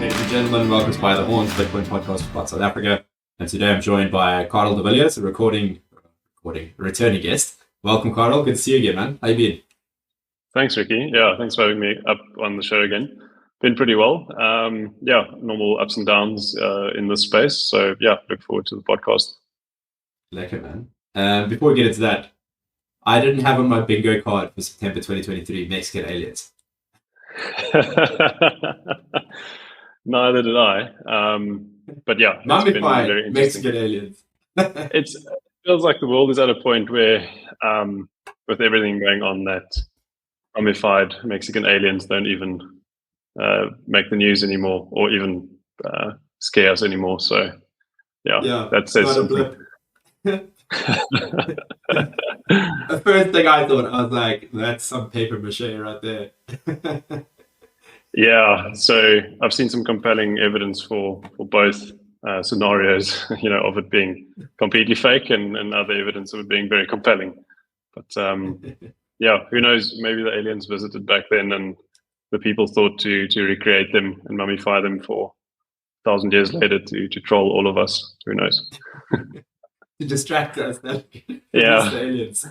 Ladies and gentlemen, welcome to By the Horns, Bitcoin podcast about South Africa. And today I'm joined by Carel de Villiers, a returning guest. Welcome, Carel. Good to see you again, man. How you been? Thanks, Ricky. Yeah, thanks for having me up on the show again. Been pretty well. Normal ups and downs in this space. So yeah, look forward to the podcast. Lekker, man. Before we get into that, I didn't have on my bingo card for September 2023 Mexican aliens. Neither did I. But yeah, it's been very interesting. Mexican aliens. It feels like the world is at a point where, with everything going on, that mummified Mexican aliens don't even make the news anymore, or even scare us anymore. So yeah, that says something. The first thing I thought, I was like, that's some paper mache right there. Yeah, so I've seen some compelling evidence for both scenarios, of it being completely fake and other evidence of it being very compelling. But yeah, who knows? Maybe the aliens visited back then and the people thought to recreate them and mummify them for 1,000 years later to troll all of us. Who knows? To distract us. Yeah. The aliens.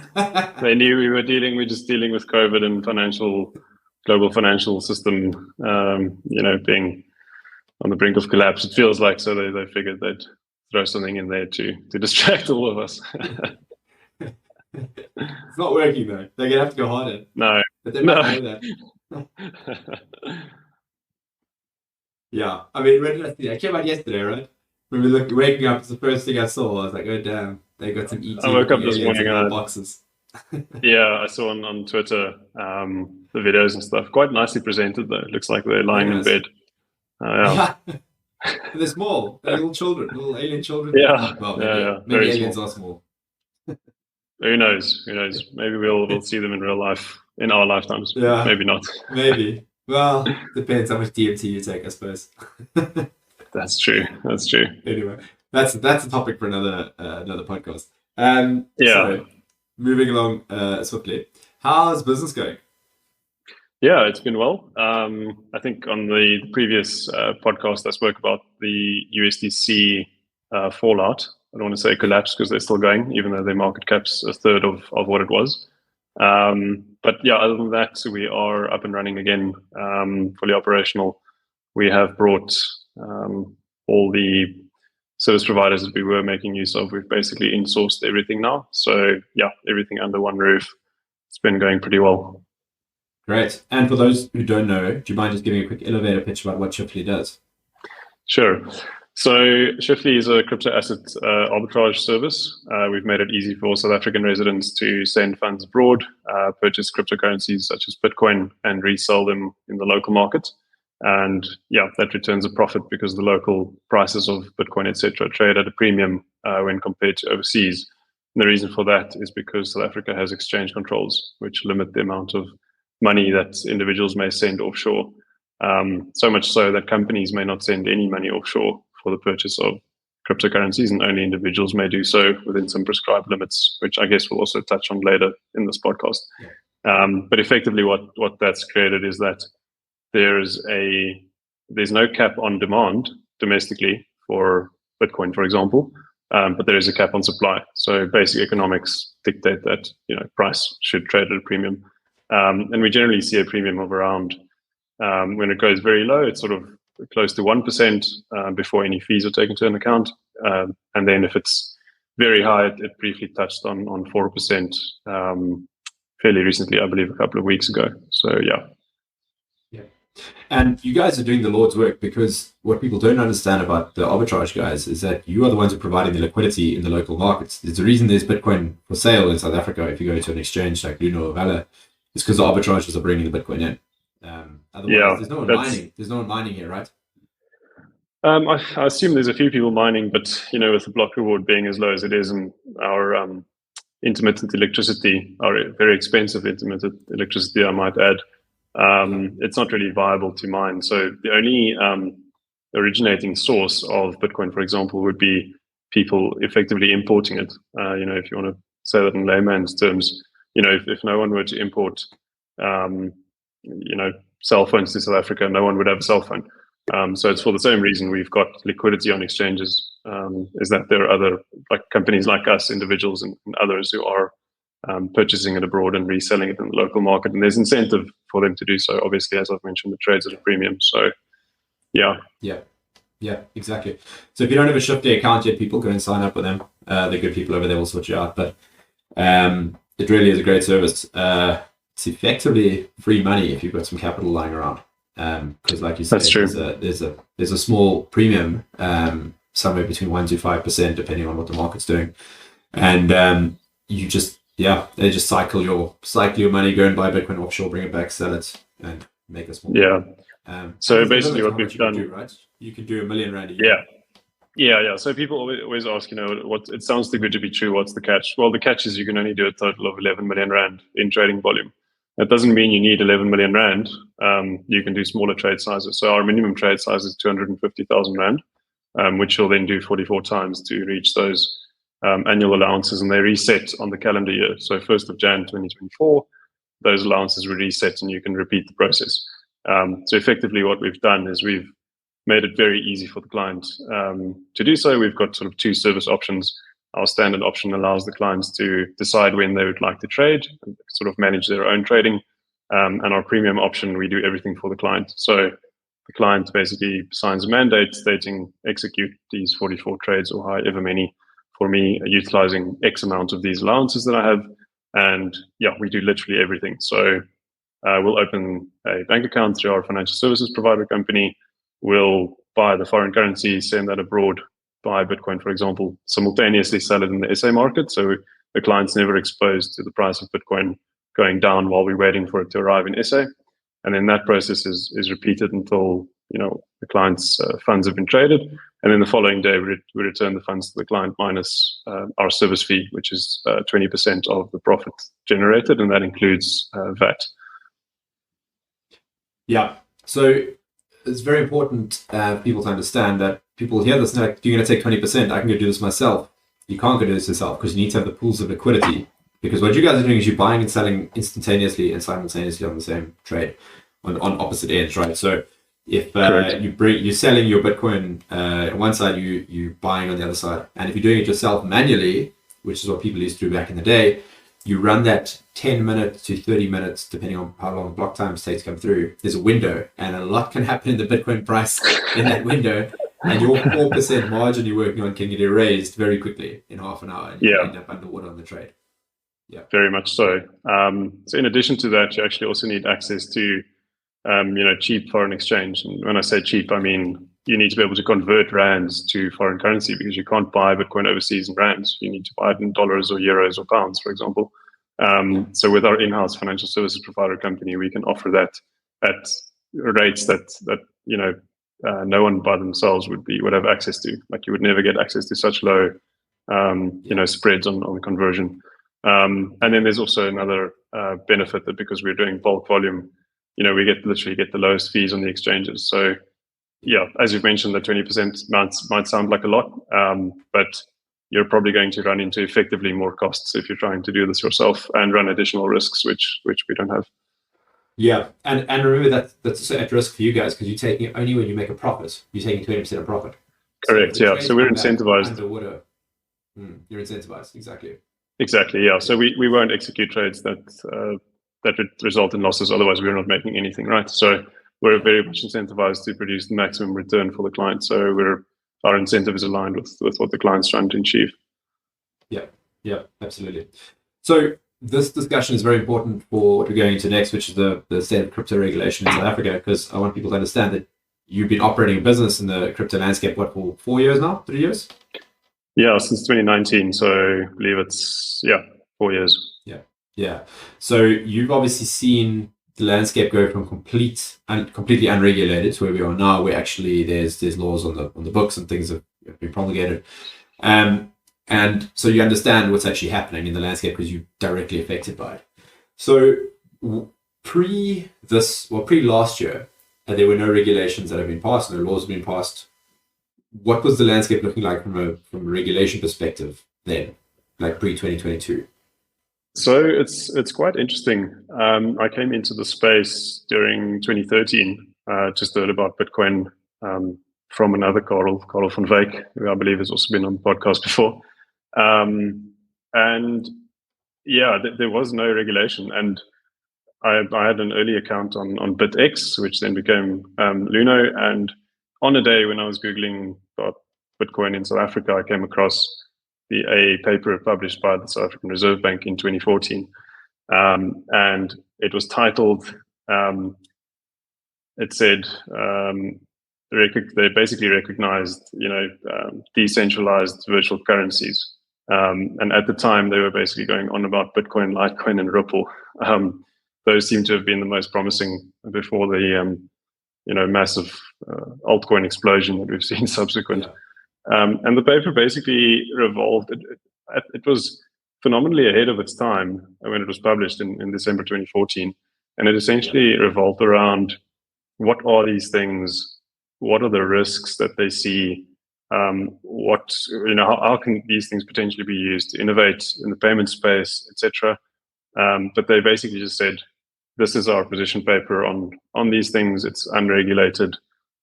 They knew we're just dealing with COVID and global financial system, being on the brink of collapse. It feels like, so they figured they'd throw something in there to distract all of us. It's not working though. They're gonna have to go harder. No, but they might know that. Yeah, I mean, when did I see that? I came out yesterday, right? When we were waking up, it's the first thing I saw. I was like, oh damn, they got some ET. I woke up this morning in boxes. Yeah, I saw on Twitter the videos and stuff. Quite nicely presented though. It looks like they're lying in bed. Yeah. They're small. They're little alien children. Yeah. Well, maybe aliens small. are small. Who knows? Maybe we'll see them in real life in our lifetimes. Yeah. Maybe not. Maybe. Well, depends how much DMT you take, I suppose. That's true. Anyway, that's a topic for another podcast. So, moving along swiftly, how's business going? Yeah, it's been well. I think on the previous podcast, I spoke about the USDC fallout. I don't want to say collapse because they're still going, even though their market cap's a third of what it was. But yeah, other than that, we are up and running again, fully operational. We have brought all the service providers that we were making use of. We've basically insourced everything now. So yeah, everything under one roof. It's been going pretty well. Great. And for those who don't know, do you mind just giving a quick elevator pitch about what Shiftly does? Sure. So Shiftly is a crypto asset arbitrage service. We've made it easy for South African residents to send funds abroad, purchase cryptocurrencies such as Bitcoin, and resell them in the local market. And yeah, that returns a profit because the local prices of Bitcoin, etc., trade at a premium when compared to overseas. And the reason for that is because South Africa has exchange controls, which limit the amount of money that individuals may send offshore. So much so that companies may not send any money offshore for the purchase of cryptocurrencies, and only individuals may do so within some prescribed limits, which I guess we'll also touch on later in this podcast. Yeah. But effectively what that's created is that there's no cap on demand domestically for Bitcoin, for example, but there is a cap on supply. So basic economics dictate that price should trade at a premium, and we generally see a premium of around when it goes very low, it's sort of close to 1% before any fees are taken into account, and then if it's very high, it briefly touched on 4% fairly recently, I believe, a couple of weeks ago. So yeah. And you guys are doing the Lord's work, because what people don't understand about the arbitrage guys is that you are the ones who are providing the liquidity in the local markets. There's a reason there's Bitcoin for sale in South Africa. If you go to an exchange like Luna or Vala, it's because the arbitragers are bringing the Bitcoin in. Otherwise, there's no one mining. There's no one mining here, right? I assume there's a few people mining, but with the block reward being as low as it is, and our intermittent electricity, our very expensive intermittent electricity, I might add, it's not really viable to mine. So the only originating source of Bitcoin, for example, would be people effectively importing it. If you want to say that in layman's terms, if no one were to import, cell phones to South Africa, no one would have a cell phone. So it's for the same reason we've got liquidity on exchanges, is that there are other like companies like us, individuals and others who are purchasing it abroad and reselling it in the local market. And there's incentive for them to do so. Obviously, as I've mentioned, the trades at a premium. So yeah. Yeah, exactly. So if you don't have a Shifty account yet, people go and sign up with them. They're good people over there, will sort you out. But it really is a great service. It's effectively free money if you've got some capital lying around. Because like you said, That's true. there's a small premium, somewhere between 1% to 5%, depending on what the market's doing. And you just, they just cycle your money, go and buy Bitcoin offshore, bring it back, sell it, and make a small. Yeah. So basically what we've done, right? You can do R1 million a year. Yeah. So people always ask, it sounds too good to be true. What's the catch? Well, the catch is you can only do a total of 11 million rand in trading volume. That doesn't mean you need 11 million rand. You can do smaller trade sizes. So our minimum trade size is 250,000 rand, which you'll then do 44 times to reach those annual allowances, and they reset on the calendar year. So 1st of Jan 2024, those allowances were reset, and you can repeat the process. So effectively, what we've done is we've made it very easy for the client to do so. We've got sort of two service options. Our standard option allows the clients to decide when they would like to trade and sort of manage their own trading. And our premium option, we do everything for the client. So the client basically signs a mandate stating execute these 44 trades or however many for me, utilizing X amount of these allowances that I have. And we do literally everything. So we'll open a bank account through our financial services provider company. We'll buy the foreign currency, send that abroad, buy Bitcoin, for example, simultaneously sell it in the SA market. So the client's never exposed to the price of Bitcoin going down while we're waiting for it to arrive in SA. And then that process is repeated until the client's funds have been traded. And then the following day, we return the funds to the client minus our service fee, which is 20% of the profit generated, and that includes VAT. Yeah. So it's very important for people to understand that people hear this and like, you're going to take 20%, I can go do this myself. You can't go do this yourself because you need to have the pools of liquidity. Because what you guys are doing is you're buying and selling instantaneously and simultaneously on the same trade on opposite ends, right? So if you're selling your Bitcoin on one side, you're buying on the other side. And if you're doing it yourself manually, which is what people used to do back in the day, you run that 10 minutes to 30 minutes, depending on how long block times take to come through. There's a window, and a lot can happen in the Bitcoin price in that window. And your 4% margin you're working on can get erased very quickly in half an hour, and you end up underwater on the trade. Yeah, very much so. So in addition to that, you actually also need access to, cheap foreign exchange. And when I say cheap, I mean you need to be able to convert rands to foreign currency because you can't buy Bitcoin overseas in rands. You need to buy it in dollars or euros or pounds, for example. So with our in-house financial services provider company, we can offer that at rates that no one by themselves would have access to. Like you would never get access to such low, spreads on the conversion. And then there's also another benefit that because we're doing bulk volume, we literally get the lowest fees on the exchanges. So as you've mentioned, the 20% might sound like a lot, but you're probably going to run into effectively more costs if you're trying to do this yourself and run additional risks, which we don't have. Yeah, and remember that's at risk for you guys because you're taking it only when you make a profit. You're taking 20% of profit. Correct. So we're incentivized. Underwater. You're incentivized. Exactly. Yeah. So we won't execute trades that would result in losses. Otherwise, we're not making anything, right? So we're very much incentivized to produce the maximum return for the client. So our incentive is aligned with what the client's trying to achieve. Yeah, absolutely. So this discussion is very important for what we're going into next, which is the state of crypto regulation in South Africa, because I want people to understand that you've been operating a business in the crypto landscape, for 4 years now? 3 years? Yeah, since 2019. So I believe it's 4 years. Yeah. So you've obviously seen the landscape go from completely unregulated to where we are now, where actually there's laws on the books and things have been promulgated. And so you understand what's actually happening in the landscape because you're directly affected by it. So pre last year, there were no regulations that have been passed, no laws have been passed. What was the landscape looking like from a regulation perspective then, like pre-2022? So it's quite interesting. I came into the space during 2013, just heard about Bitcoin from another Carel van Wyk, who I believe has also been on the podcast before. And yeah, there was no regulation. And I had an early account on BitX, which then became Luno. And on a day when I was Googling about Bitcoin in South Africa, I came across a paper published by the South African Reserve Bank in 2014. And it was titled, it said, they basically recognized, decentralized virtual currencies. And at the time, they were basically going on about Bitcoin, Litecoin, and Ripple. Those seem to have been the most promising before the massive altcoin explosion that we've seen subsequent. And the paper basically revolved. It was phenomenally ahead of its time when it was published in December 2014, and it essentially revolved around what are these things, what are the risks that they see, how can these things potentially be used to innovate in the payment space, etc. But they basically just said, this is our position paper on these things. It's unregulated,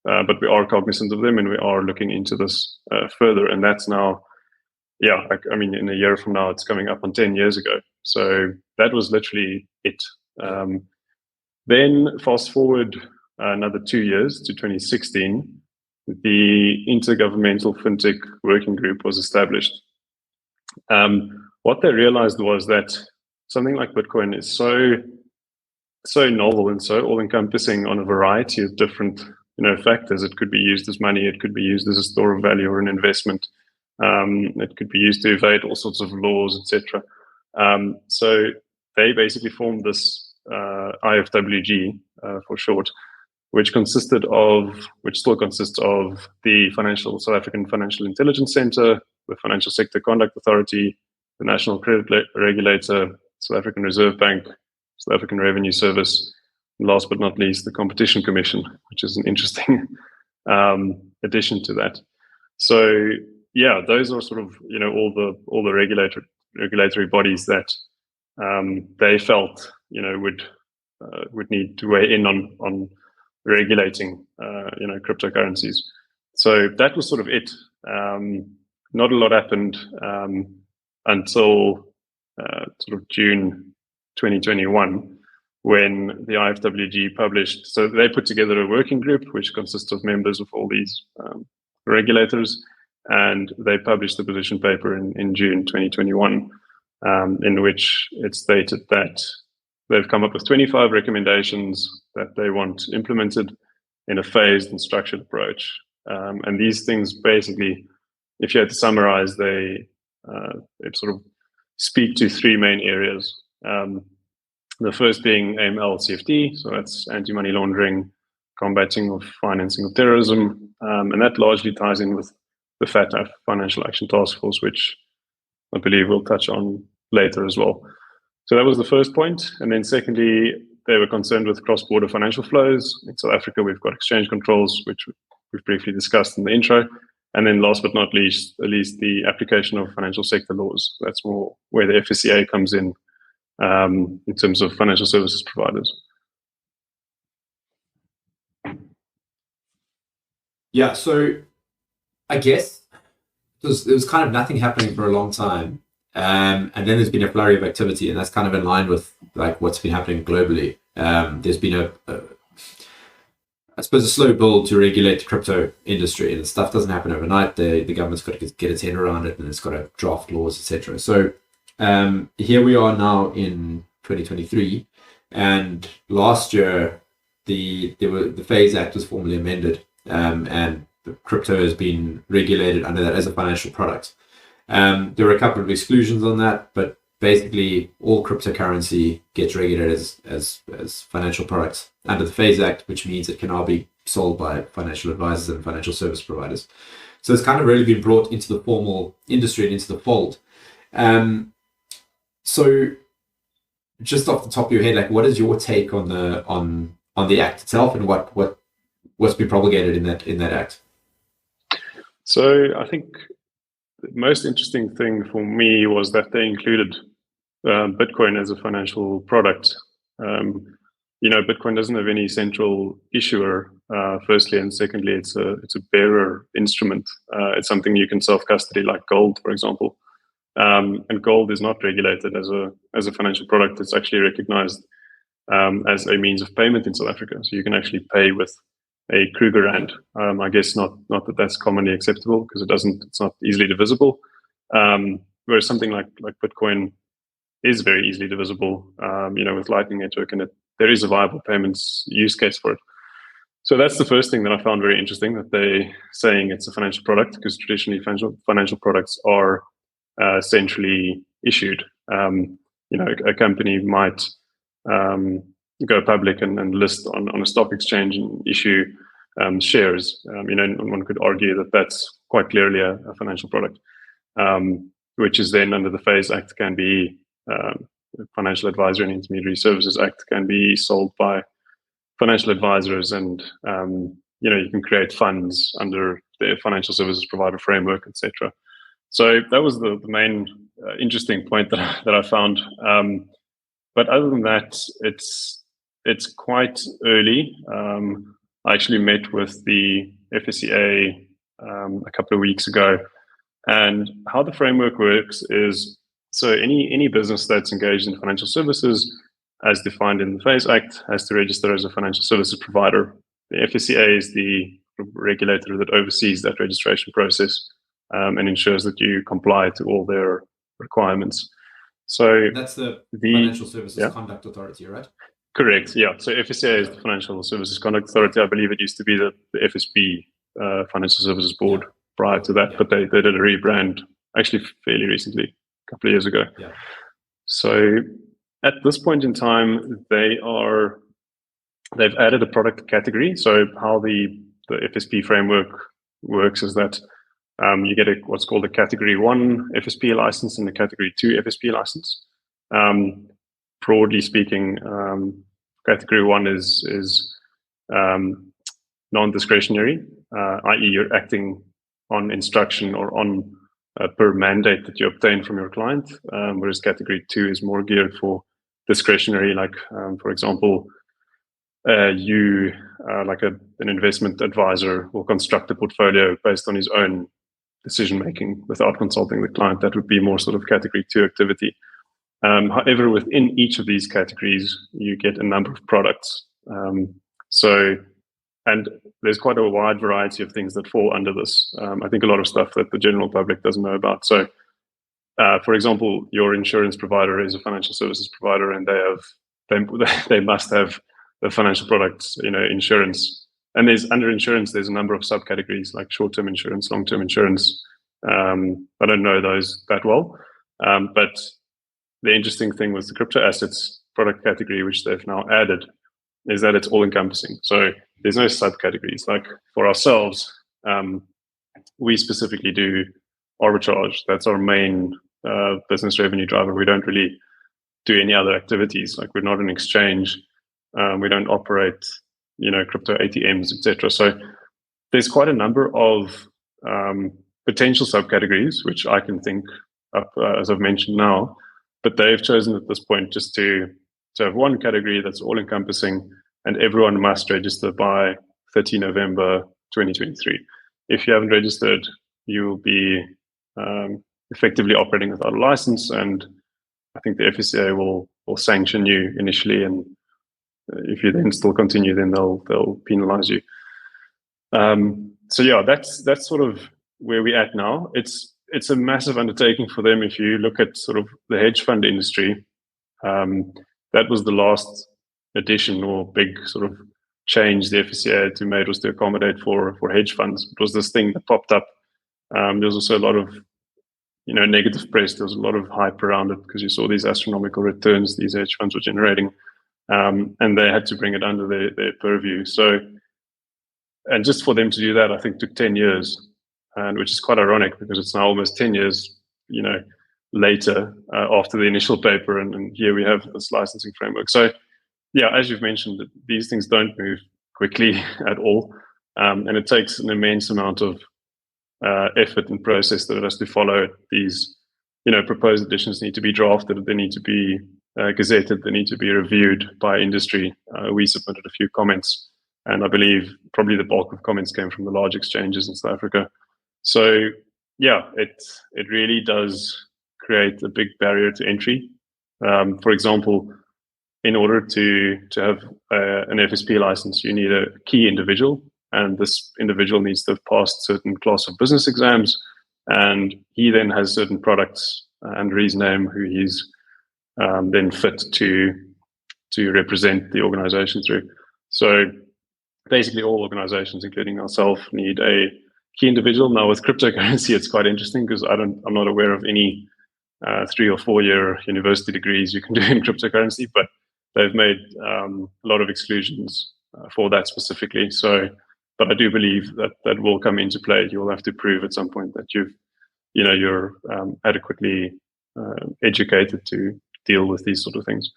but we are cognizant of them, and we are looking into this further. And that's now, in a year from now, it's coming up on 10 years ago. So that was literally it. Then fast forward another 2 years to 2016, the Intergovernmental FinTech Working Group was established. What they realized was that something like Bitcoin is so novel and so all-encompassing on a variety of different factors. It could be used as money, it could be used as a store of value or an investment. It could be used to evade all sorts of laws, etc. So they basically formed this IFWG for short, which still consists of the South African Financial Intelligence Center, the Financial Sector Conduct Authority, the National Credit Regulator, South African Reserve Bank, South African Revenue Service, and last but not least, the Competition Commission, which is an interesting addition to that. So yeah, those are sort of all the regulatory bodies that they felt would need to weigh in on regulating cryptocurrencies. So that was sort of it. Not a lot happened until sort of June 2021, when the IFWG published. So they put together a working group which consists of members of all these regulators, and they published the position paper in June 2021, in which it stated that they've come up with 25 recommendations that they want implemented in a phased and structured approach. And these things basically, if you had to summarize, they sort of speak to three main areas. The first being AML CFT, so that's anti-money laundering, combating of financing of terrorism, and that largely ties in with the FATF, Financial Action Task Force, which I believe we'll touch on later as well. So that was the first point. And then secondly, they were concerned with cross-border financial flows. In South Africa, we've got exchange controls, which we've briefly discussed in the intro. And then last but not least, the application of financial sector laws. That's more where the FSCA comes in terms of financial services providers. Yeah, so I guess there was kind of nothing happening for a long time. And then there's been a flurry of activity, and that's kind of in line with like what's been happening globally. There's been I suppose a slow build to regulate the crypto industry, and stuff doesn't happen overnight. The government's got to get its head around it, and it's got to draft laws, etc. So here we are now in 2023, and last year the FAIS Act was formally amended, and crypto has been regulated under that as a financial product. There were a couple of exclusions on that, but basically all cryptocurrency gets regulated as financial products under the FAIS Act, which means it can now be sold by financial advisors and financial service providers. So it's kind of really been brought into the formal industry and into the fold. So just off the top of your head, like, what is your take on the act itself, and what's been promulgated in that act? So I think the most interesting thing for me was that they included Bitcoin as a financial product. Bitcoin doesn't have any central issuer, firstly, and secondly, it's a bearer instrument. It's something you can self-custody, like gold, for example. And gold is not regulated as a financial product. It's actually recognized as a means of payment in South Africa. So you can actually pay with a Kruger rand. I guess not that that's commonly acceptable, because it's not easily divisible. Whereas something like Bitcoin is very easily divisible, with Lightning Network, and there is a viable payments use case for it. So that's the first thing that I found very interesting, that they saying it's a financial product, because traditionally financial products are centrally issued. A company might go public and list on a stock exchange and issue shares. And one could argue that that's quite clearly a financial product, which is then under the FAIS Act can be Financial Advisory and Intermediary Services Act can be sold by financial advisors, and you can create funds under the financial services provider framework, etc. So that was the main interesting point that I found. But other than that, it's quite early. I actually met with the FSCA a couple of weeks ago, and how the framework works is, so any business that's engaged in financial services, as defined in the FAIS Act, has to register as a financial services provider. The FSCA is the regulator that oversees that registration process and ensures that you comply to all their requirements. So that's the Financial Services Conduct Authority, right? Correct. Yeah. So FSCA is the Financial Services Conduct Authority. I believe it used to be the FSB, Financial Services Board, prior to that, but they did a rebrand actually fairly recently, a couple of years ago. Yeah. So at this point in time, they've added a product category. So how the FSP framework works is that you get what's called a Category 1 FSP license and a Category 2 FSP license. Broadly speaking, Category 1 is non-discretionary, i.e. you're acting on instruction or on per mandate that you obtain from your client, whereas Category 2 is more geared for discretionary, like, for example, you, like an investment advisor, will construct a portfolio based on his own decision-making without consulting the client. That would be more sort of Category 2 activity. However, within each of these categories, you get a number of products. And there's quite a wide variety of things that fall under this. I think a lot of stuff that the general public doesn't know about. So, for example, your insurance provider is a financial services provider, and they must have the financial products, insurance. And under insurance, there's a number of subcategories like short-term insurance, long-term insurance. I don't know those that well, but the interesting thing with the crypto assets product category, which they've now added, is that it's all-encompassing. So there's no subcategories. Like for ourselves, we specifically do arbitrage. That's our main business revenue driver. We don't really do any other activities. Like we're not an exchange. We don't operate, crypto ATMs, etc. So there's quite a number of potential subcategories, which I can think up, as I've mentioned now. But they've chosen at this point just to have one category that's all-encompassing, and everyone must register by 30 November 2023. If you haven't registered, you will be effectively operating without a license, and I think the FSCA will sanction you initially, and if you then still continue, then they'll penalize you. So yeah, that's sort of where we're at now. It's a massive undertaking for them. If you look at sort of the hedge fund industry, that was the last addition or big sort of change the FSCA had to made, was to accommodate for hedge funds. It was this thing that popped up. There was also a lot of negative press. There was a lot of hype around it because you saw these astronomical returns these hedge funds were generating, and they had to bring it under their purview. So, and just for them to do that, I think took 10 years. And which is quite ironic because it's now almost 10 years, later after the initial paper, and here we have this licensing framework. So, yeah, as you've mentioned, these things don't move quickly at all, and it takes an immense amount of effort and process that it has to follow. These, proposed additions need to be drafted. They need to be gazetted. They need to be reviewed by industry. We submitted a few comments, and I believe probably the bulk of comments came from the large exchanges in South Africa. So yeah, it really does create a big barrier to entry. For example, in order to have an FSP license, you need a key individual, and this individual needs to have passed certain class of business exams, and he then has certain products under his name who he's then fit to represent the organization through. So basically all organizations, including ourselves, need a key individual. Now with cryptocurrency, it's quite interesting because I'm not aware of any 3 or 4 year university degrees you can do in cryptocurrency, but they've made a lot of exclusions for that specifically. So, but I do believe that will come into play. You will have to prove at some point that you're adequately educated to deal with these sort of things.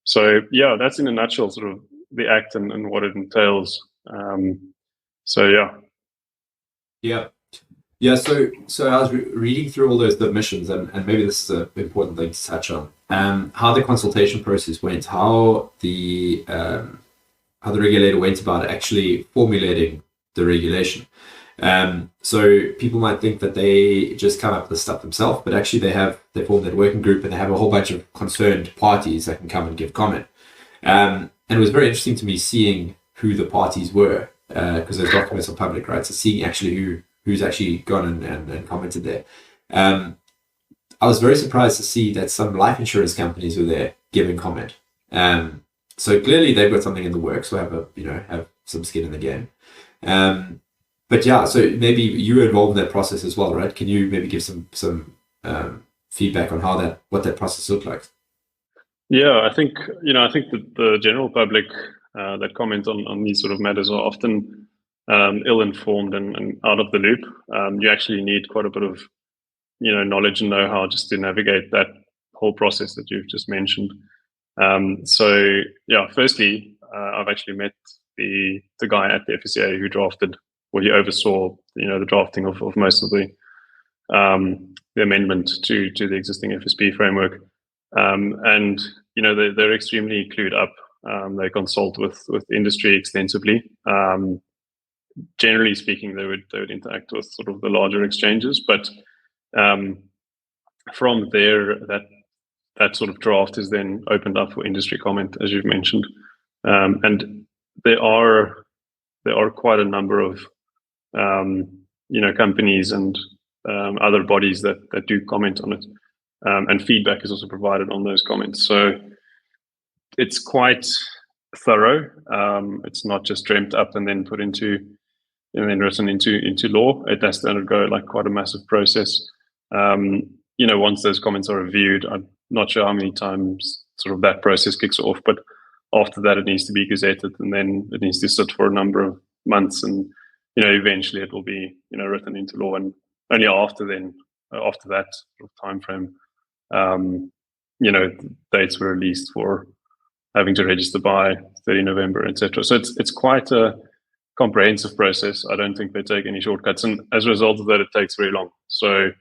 So yeah, that's in a nutshell sort of the act and what it entails. So yeah. So I was reading through all those submissions, and maybe this is an important thing to touch on. How the consultation process went, how the regulator went about actually formulating the regulation. So people might think that they just come up with the stuff themselves, but actually they formed that working group, and they have a whole bunch of concerned parties that can come and give comment. And it was very interesting to me seeing who the parties were, because those documents are public, right? So seeing actually who's actually gone and commented there. I was very surprised to see that some life insurance companies were there giving comment. So clearly they've got something in the works, so have some skin in the game. But yeah, so maybe you were involved in that process as well, right? Can you maybe give some feedback on what that process looked like? Yeah, I think that the general public that comment on these sort of matters are often ill-informed and out of the loop. You actually need quite a bit of knowledge and know-how just to navigate that whole process that you've just mentioned. So yeah, firstly, I've actually met the guy at the FSCA who drafted, or he oversaw the drafting of most of the amendment to the existing FSP framework. And they're extremely clued up. They consult with industry extensively. Generally speaking, they would interact with sort of the larger exchanges, but from there, that sort of draft is then opened up for industry comment, as you've mentioned. And there are quite a number of companies and other bodies that do comment on it, and feedback is also provided on those comments. So it's quite thorough. It's not just dreamt up and then put into and then written into law. It has to undergo like quite a massive process. Once those comments are reviewed, I'm not sure how many times sort of that process kicks off, but after that it needs to be gazetted, and then it needs to sit for a number of months, and eventually it will be written into law. And only after that sort of time frame, dates were released for having to register by 30 November, etc. So it's quite a comprehensive process. I don't think they take any shortcuts, and as a result of that, it takes very long. So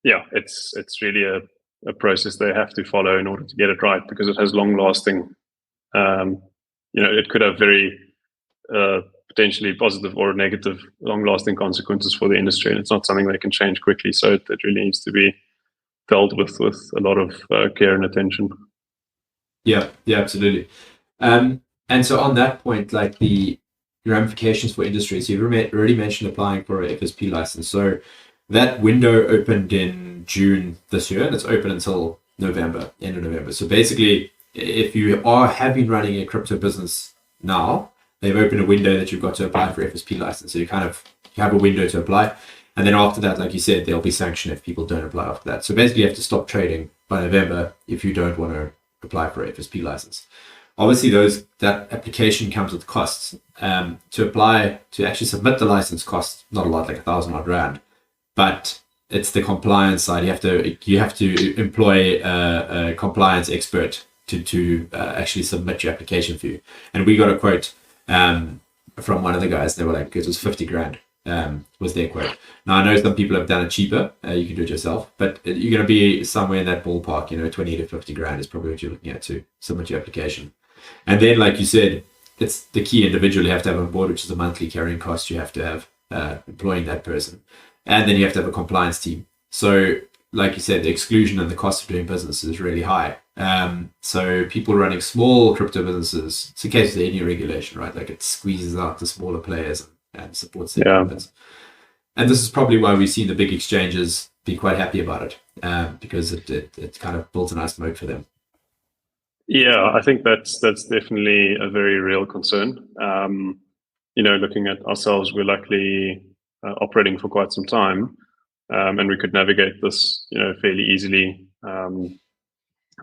yeah, it's really a process they have to follow in order to get it right, because it has long lasting. It could have very potentially positive or negative long lasting consequences for the industry, and it's not something they can change quickly. So it really needs to be dealt with a lot of care and attention. Yeah, absolutely. And so on that point, like the ramifications for industry, so you've already mentioned applying for a FSP license. So that window opened in June this year, and it's open until November, end of November. So basically, if you have been running a crypto business now, they've opened a window that you've got to apply for FSP license. So you have a window to apply. And then after that, like you said, there'll be sanction if people don't apply after that. So basically you have to stop trading by November if you don't want to apply for a FSP license. Obviously that application comes with costs. To actually submit the license costs not a lot, like 1,000 odd rand, but it's the compliance side. You have to employ a compliance expert to actually submit your application for you. And we got a quote from one of the guys. They were like, it was 50 grand was their quote. Now I know some people have done it cheaper. You can do it yourself, but you're going to be somewhere in that ballpark. 20 to 50 grand is probably what you're looking at to submit your application. And then, like you said, it's the key individual you have to have on board, which is a monthly carrying cost you have to have employing that person. And then you have to have a compliance team. So, like you said, the exclusion and the cost of doing business is really high. So people running small crypto businesses, it's a case of any regulation, right? Like it squeezes out the smaller players and supports their companies. And this is probably why we've seen the big exchanges be quite happy about it, because it kind of built a nice moat for them. Yeah, I think that's definitely a very real concern. Looking at ourselves, we're luckily operating for quite some time, and we could navigate this, fairly easily.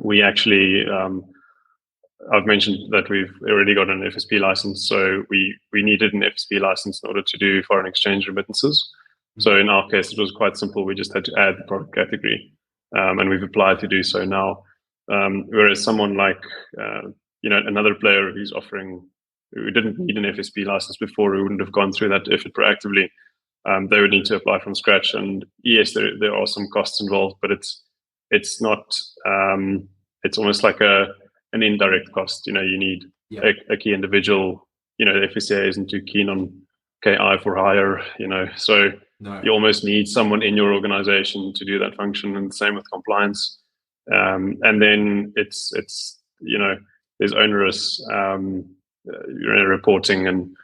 We actually, I've mentioned that we've already got an FSP license, so we needed an FSP license in order to do foreign exchange remittances. Mm-hmm. So in our case, it was quite simple. We just had to add the product category, and we've applied to do so now. Whereas someone like, another player who's offering, who didn't need an FSP license before, who wouldn't have gone through that effort proactively, they would need to apply from scratch. And yes, there are some costs involved, but it's not, it's almost like an indirect cost. You need a key individual. The FSCA isn't too keen on KI for hire, so you almost need someone in your organization to do that function, and the same with compliance. And then it's there's onerous reporting and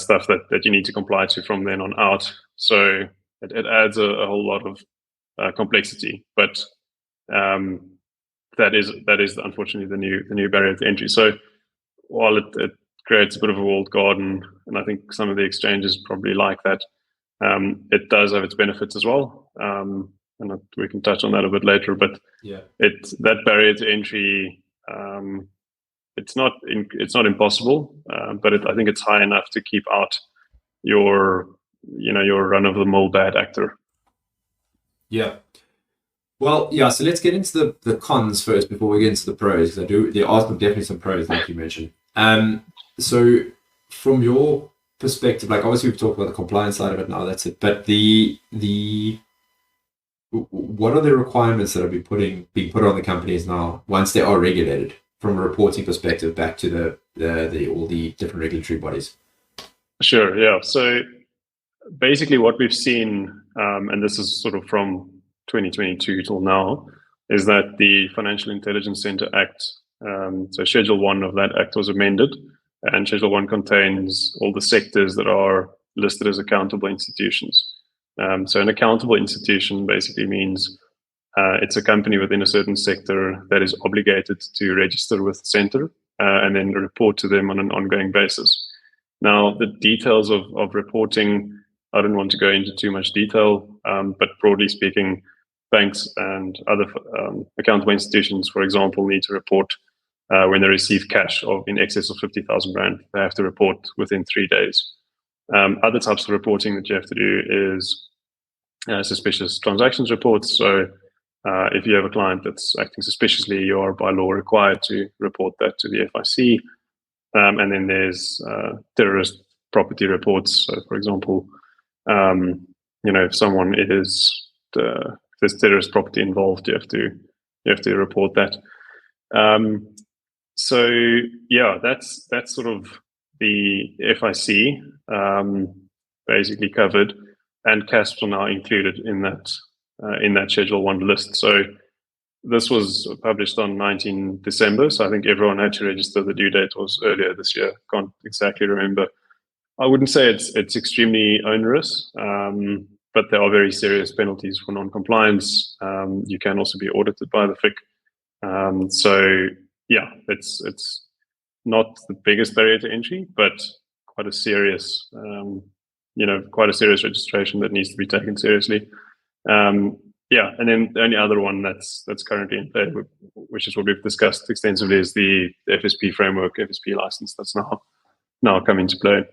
stuff that you need to comply to from then on out. So it adds a whole lot of complexity, but that is unfortunately the new barrier to entry. So while it creates a bit of a walled garden, and I think some of the exchanges probably like that, it does have its benefits as well. And we can touch on that a bit later, but that barrier to entry, it's not impossible, but I think it's high enough to keep out your run of the mill bad actor. Yeah. Well, yeah. So let's get into the cons first before we get into the pros, because there are definitely some pros, like you mentioned. So from your perspective, like obviously we've talked about the compliance side of it now. That's it. But what are the requirements that are being put on the companies now once they are regulated, from a reporting perspective back to all the different regulatory bodies? Sure. Yeah. So basically, what we've seen, and this is sort of from 2022 till now, is that the Financial Intelligence Center Act, so Schedule 1 of that act was amended, and Schedule 1 contains all the sectors that are listed as accountable institutions. So an accountable institution basically means it's a company within a certain sector that is obligated to register with the center and then report to them on an ongoing basis. Now, the details of reporting, I don't want to go into too much detail, but broadly speaking, banks and other accountable institutions, for example, need to report when they receive cash in excess of 50,000 Rand. They have to report within 3 days. Other types of reporting that you have to do is suspicious transactions reports. So if you have a client that's acting suspiciously, you are by law required to report that to the FIC. And then there's terrorist property reports. So, for example, if someone if there's terrorist property involved, you have to report that. So yeah, that's sort of the FIC basically covered, and CASPs are now included in that Schedule 1 list. So this was published on 19 December, so I think everyone had to register. The due date was earlier this year. Can't exactly remember. I wouldn't say it's extremely onerous, but there are very serious penalties for non-compliance. You can also be audited by the FIC. So yeah, it's not the biggest barrier to entry, but quite a serious, quite a serious registration that needs to be taken seriously. Yeah, and then the only other one that's currently in play, which is what we've discussed extensively, is the FSP framework, FSP license that's now come into play.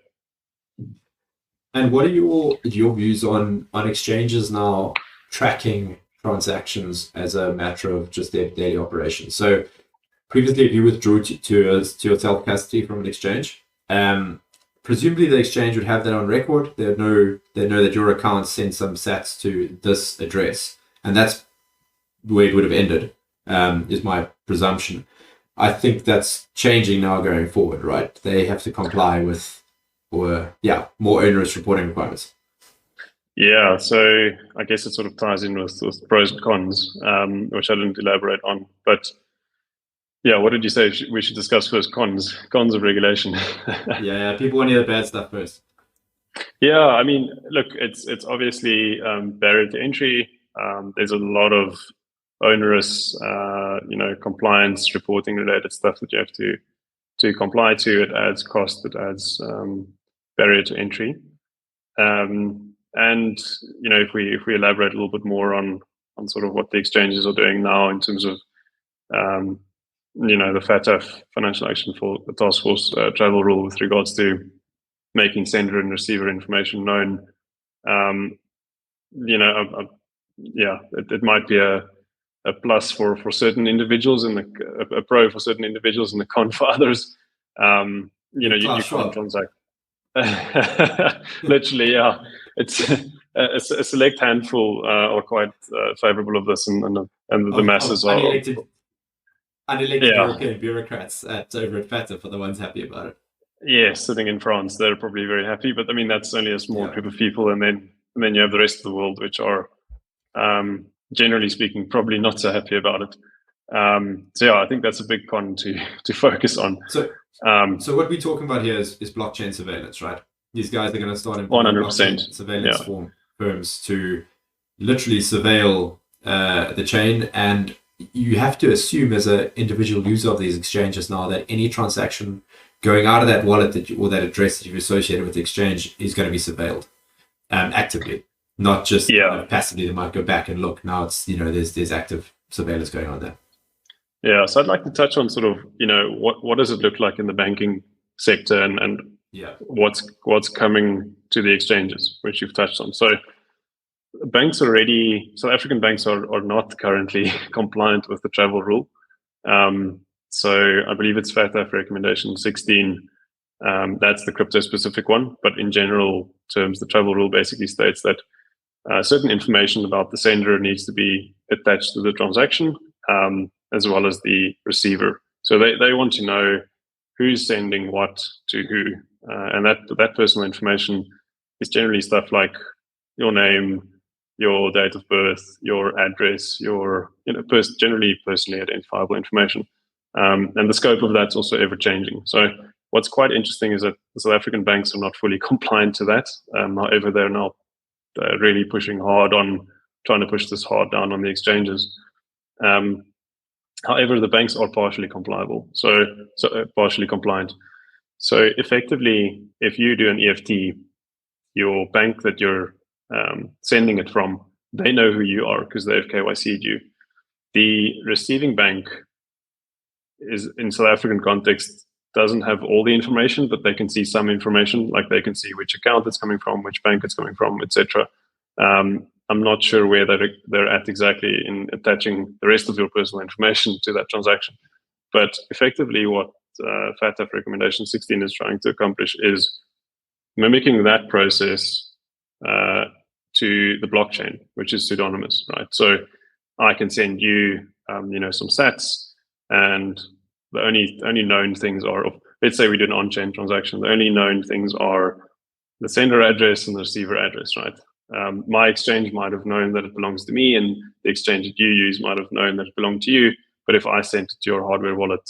And what are your views on exchanges now tracking transactions as a matter of just their daily operations? So previously, if you withdrew to your self-custody from an exchange, presumably the exchange would have that on record. They know that your account sent some sats to this address, and that's where it would have ended. Is my presumption. I think that's changing now going forward, right? They have to comply with, more onerous reporting requirements. Yeah, so I guess it sort of ties in with pros and cons, which I didn't elaborate on. But yeah, what did you say we should discuss first? Cons of regulation. Yeah, people want to hear the bad stuff first. Yeah, I mean, look, it's obviously barrier to entry. There's a lot of onerous, compliance reporting related stuff that you have to comply to. It adds cost. It adds barrier to entry. And if we elaborate a little bit more on sort of what the exchanges are doing now in terms of the FATF Financial Action for the Task Force travel rule with regards to making sender and receiver information known. It might be a plus for certain individuals and a pro for certain individuals and the con for others. You can't transact. Literally, yeah. It's a select handful are quite favorable of this, and the masses are unelected European bureaucrats over at FATF for the ones happy about it. Yeah, sitting in France, they're probably very happy. But I mean, that's only a small group of people, and then you have the rest of the world, which are generally speaking probably not so happy about it. I think that's a big con to focus on. So what we're talking about here is blockchain surveillance, right? These guys are going to start 100% surveillance firms to literally surveil the chain, and you have to assume as an individual user of these exchanges now that any transaction going out of that wallet or that address that you've associated with the exchange is going to be surveilled actively, not just passively. They might go back and look. Now it's there's active surveillance going on there. Yeah, so I'd like to touch on sort of what does it look like in the banking sector and what's coming to the exchanges, which you've touched on. So South African banks are not currently compliant with the travel rule. So I believe it's FATF recommendation 16. That's the crypto specific one, but in general terms, the travel rule basically states that certain information about the sender needs to be attached to the transaction, as well as the receiver. So they want to know who's sending what to who, and that personal information is generally stuff like your name, your date of birth, your address, your generally personally identifiable information. And the scope of that's also ever changing. So what's quite interesting is that the South African banks are not fully compliant to that. However, they're now really pushing hard on trying to push this hard down on the exchanges. However, the banks are partially compliable, so partially compliant. So effectively, if you do an EFT, your bank that you're sending it from, they know who you are because they've KYC'd you. The receiving bank is, in South African context, doesn't have all the information, but they can see some information, like they can see which account it's coming from, which bank it's coming from, etc. I'm not sure where they're at exactly in attaching the rest of your personal information to that transaction. But effectively, what FATF recommendation 16 is trying to accomplish is mimicking that process to the blockchain, which is pseudonymous, right? So I can send you, some sats, and the only known things are, let's say we do an on-chain transaction, the only known things are the sender address and the receiver address, right? My exchange might have known that it belongs to me, and the exchange that you use might have known that it belonged to you. But if I sent it to your hardware wallet,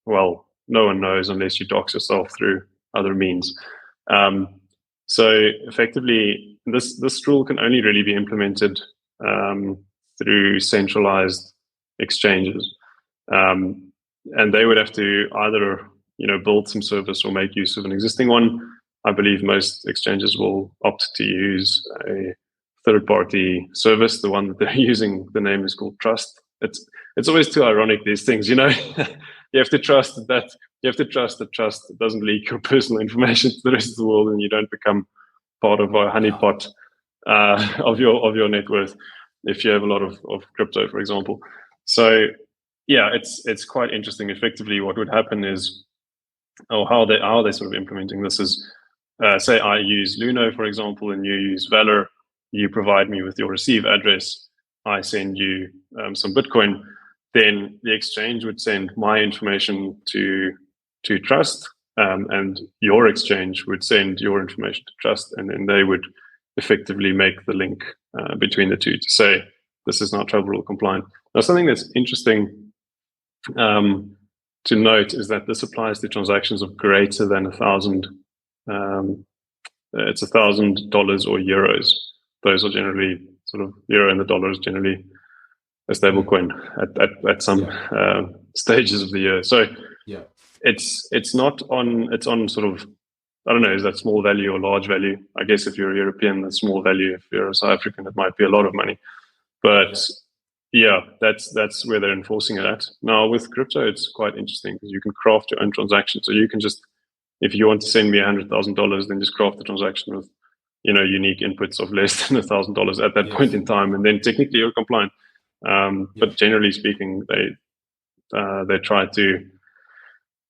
well, no one knows unless you dox yourself through other means. So effectively, this rule can only really be implemented through centralized exchanges, and they would have to either build some service or make use of an existing one. I believe most exchanges will opt to use a third-party service. The one that they're using, the name is called Trust. It's always too ironic, these things, you have to trust that Trust doesn't leak your personal information to the rest of the world, and you don't become part of a honeypot of your net worth if you have a lot of crypto, for example. So yeah, it's quite interesting. Effectively, what would happen is or how they sort of implementing this is, say I use Luno, for example, and you use Valor. You provide me with your receive address. I send you some Bitcoin. Then the exchange would send my information to Trust, and your exchange would send your information to Trust, and then they would effectively make the link between the two to say this is now travel rule compliant. Now, something that's interesting to note is that this applies to transactions of greater than 1,000. It's $1,000 or euros. Those are generally sort of euro and the dollar is generally a stable coin at some stages of the year. So it's not on, it's on sort of, I don't know, is that small value or large value? I guess if you're a European, that's small value. If you're a South African, it might be a lot of money. But that's where they're enforcing it at. Now with crypto, it's quite interesting because you can craft your own transaction. So you can just, if you want to send me $100,000, then just craft the transaction with, unique inputs of less than $1,000 at that point in time, and then technically you're compliant. But generally speaking, they try to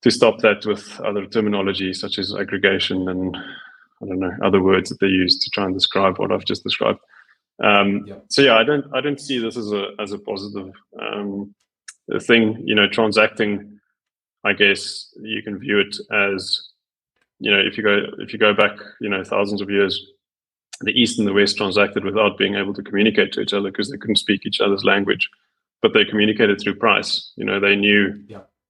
stop that with other terminology such as aggregation and I don't know other words that they use to try and describe what I've just described. So I don't see this as a positive thing. Transacting, I guess you can view it as, if you go back, thousands of years, the East and the West transacted without being able to communicate to each other because they couldn't speak each other's language, but they communicated through price. They knew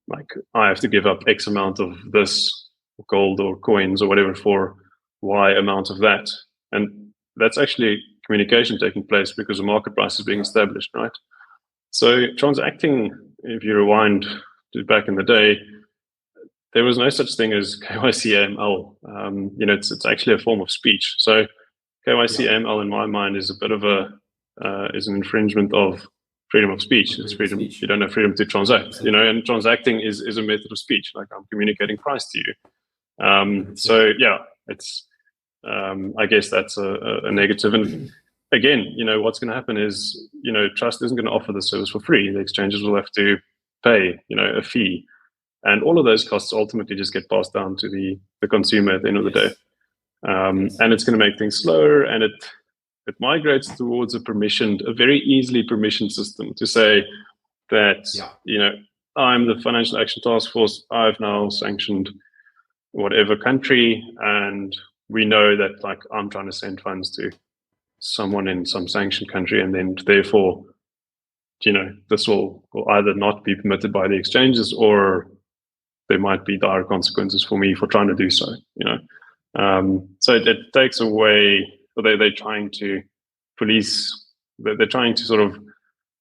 like I have to give up X amount of this gold or coins or whatever for Y amount of that, and that's actually communication taking place because a market price is being established, right? So transacting, if you rewind to back in the day, there was no such thing as KYC AML. It's actually a form of speech. So KYC AML in my mind is a bit of is an infringement of freedom of speech. It's freedom. You don't have freedom to transact, and transacting is a method of speech. Like I'm communicating price to you. It's, I guess that's a negative. And again, what's going to happen is, Trust isn't going to offer the service for free. The exchanges will have to pay, a fee. And all of those costs ultimately just get passed down to the consumer at the end of the day. And it's going to make things slower, and it migrates towards a very easily permissioned system to say that, I'm the Financial Action Task Force. I've now sanctioned whatever country, and we know that like I'm trying to send funds to someone in some sanctioned country, and then therefore, this will either not be permitted by the exchanges, or there might be dire consequences for me for trying to do so. So it takes away. They're trying to police. They're trying to sort of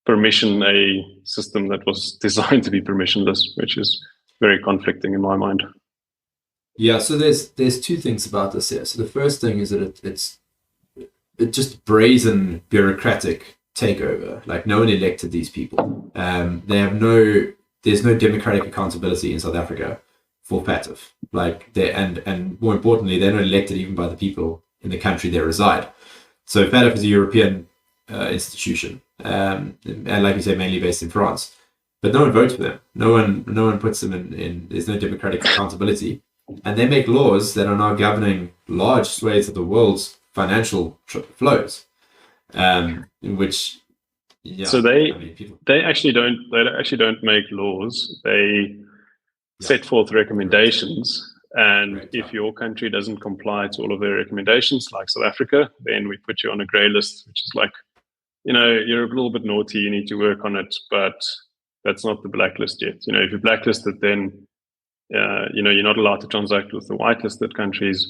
permission a system that was designed to be permissionless, which is very conflicting in my mind. Yeah, so there's two things about this here. So the first thing is that it's just brazen bureaucratic takeover. Like no one elected these people. There's no democratic accountability in South Africa for FATF. Like and more importantly, they're not elected even by the people in the country they reside. So FATF is a European institution, and like you say, mainly based in France. But no one votes for them. No one puts them in. There's no democratic accountability, and they make laws that are now governing large swathes of the world's financial flows, in which. Yeah, so they actually don't make laws. They set forth recommendations, and if your country doesn't comply to all of their recommendations, like South Africa, then we put you on a grey list, which is like, you're a little bit naughty, you need to work on it, but that's not the blacklist yet. If you're blacklisted, then you're not allowed to transact with the whitelisted countries,